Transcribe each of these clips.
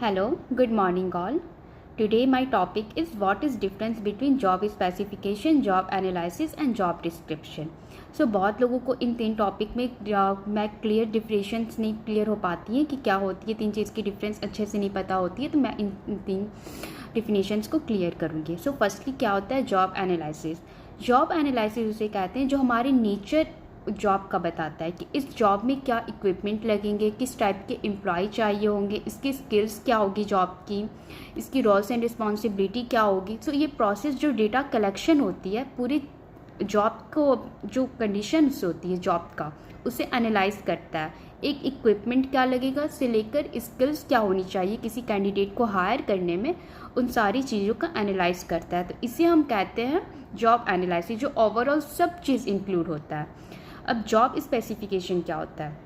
Hello, good morning all. Today my topic is what is difference between job specification, job analysis and job description. So बहुत लोगों को इन तीन topic में मैं clear difference नहीं clear हो पाती है कि क्या होती है, तीन चीज़ की डिफरेंस अच्छे से नहीं पता होती है, तो मैं इन तीन डिफिनेशंस को क्लियर करूँगी. सो फर्स्टली क्या होता है जॉब एनालिसिस. जॉब एनालिसिस उसे कहते हैं जो हमारे नेचर जॉब का बताता है कि इस जॉब में क्या इक्विपमेंट लगेंगे, किस टाइप के एम्प्लॉय चाहिए होंगे, इसकी स्किल्स क्या होगी जॉब की, इसकी रोल्स एंड रिस्पॉन्सिबिलिटी क्या होगी. सो ये प्रोसेस जो डेटा कलेक्शन होती है पूरी जॉब को, जो कंडीशंस होती है जॉब का, उसे एनालाइज करता है. एक इक्विपमेंट क्या लगेगा से लेकर स्किल्स क्या होनी चाहिए किसी कैंडिडेट को हायर करने में, उन सारी चीज़ों का एनालाइज करता है. तो इसे हम कहते हैं जॉब एनालिसिस, जो ओवरऑल सब चीज़ इंक्लूड होता है. अब जॉब स्पेसिफिकेशन क्या होता है.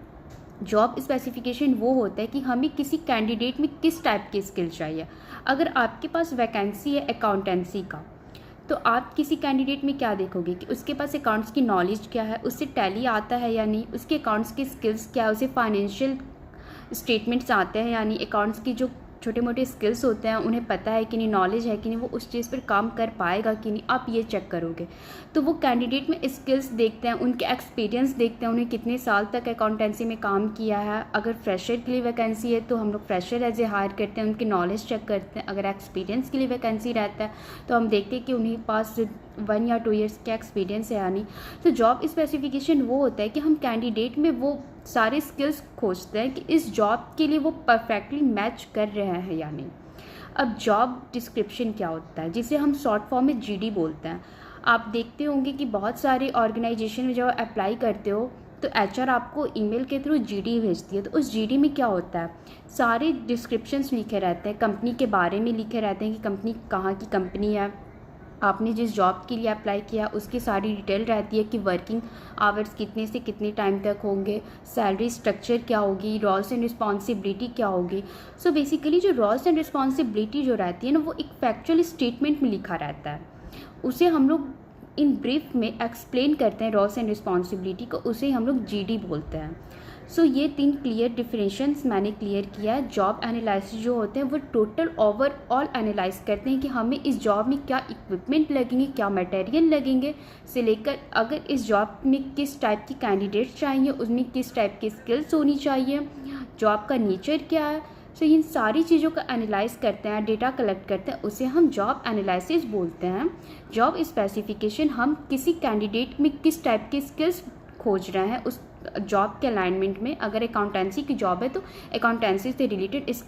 जॉब स्पेसिफिकेशन वो होता है कि हमें किसी कैंडिडेट में किस टाइप की स्किल चाहिए. अगर आपके पास वैकेंसी है अकाउंटेंसी का, तो आप किसी कैंडिडेट में क्या देखोगे कि उसके पास अकाउंट्स की नॉलेज क्या है, उससे टैली आता है या नहीं, उसके अकाउंट्स की स्किल्स क्या है, उसे फाइनेंशियल स्टेटमेंट्स आते हैं यानी अकाउंट्स की जो छोटे मोटे स्किल्स होते हैं उन्हें पता है कि नहीं, नॉलेज है कि नहीं, वो उस चीज़ पर काम कर पाएगा कि नहीं, आप ये चेक करोगे. तो वो कैंडिडेट में स्किल्स देखते हैं, उनके एक्सपीरियंस देखते हैं, उन्हें कितने साल तक अकाउंटेंसी में काम किया है. अगर फ्रेशर के लिए वैकेंसी है तो हम लोग फ्रेशर एज ए हायर करते हैं, उनकी नॉलेज चेक करते हैं. अगर एक्सपीरियंस के लिए वैकेंसी रहता है तो हम देखते हैं कि उन्हीं पास 1 या 2 ईयर्स का एक्सपीरियंस है या नहीं. तो जॉब स्पेसिफिकेशन वो होता है कि हम कैंडिडेट में वो सारे स्किल्स खोजते हैं कि इस जॉब के लिए वो परफेक्टली मैच कर रहे हैं या नहीं. अब जॉब डिस्क्रिप्शन क्या होता है, जिसे हम शॉर्ट फॉर्म में जीडी बोलते हैं. आप देखते होंगे कि बहुत सारे ऑर्गेनाइजेशन में जब अप्लाई करते हो तो एचआर आपको ईमेल के थ्रू जीडी भेजती है. तो उस जीडी में क्या होता है, सारे डिस्क्रिप्शंस लिखे रहते हैं, कंपनी के बारे में लिखे रहते हैं कि कंपनी कहाँ की कंपनी है, आपने जिस जॉब के लिए अप्लाई किया उसकी सारी डिटेल रहती है कि वर्किंग आवर्स कितने से कितने टाइम तक होंगे, सैलरी स्ट्रक्चर क्या होगी, रोल्स एंड रिस्पॉन्सिबिलिटी क्या होगी. सो बेसिकली जो रोल्स एंड रिस्पॉन्सिबिलिटी जो रहती है ना, वो एक फैक्चुअल स्टेटमेंट में लिखा रहता है. उसे हम लोग इन ब्रीफ में एक्सप्लेन करते हैं रोल्स एंड रिस्पॉन्सिबिलिटी को, उसे हम लोग जीडी बोलते हैं. सो ये 3 क्लियर डिफरेंशिएशंस मैंने क्लियर किया है. जॉब एनालिसिस जो होते हैं वो टोटल ओवरऑल एनालाइज करते हैं कि हमें इस जॉब में क्या इक्विपमेंट लगेंगे, क्या मटेरियल लगेंगे, से लेकर अगर इस जॉब में किस टाइप की कैंडिडेट चाहिए, उसमें किस टाइप की स्किल्स होनी चाहिए, जॉब का नेचर क्या है. सो इन सारी चीज़ों का एनालाइज करते हैं, डेटा कलेक्ट करते हैं, उसे हम जॉब एनालिसिस बोलते हैं. जॉब स्पेसिफिकेशन हम किसी कैंडिडेट में किस टाइप की स्किल्स खोज रहे हैं उस जॉब के अलाइनमेंट में. अगर अकाउंटेंसी की जॉब है तो अकाउंटेंसी से रिलेटेड स्किल्स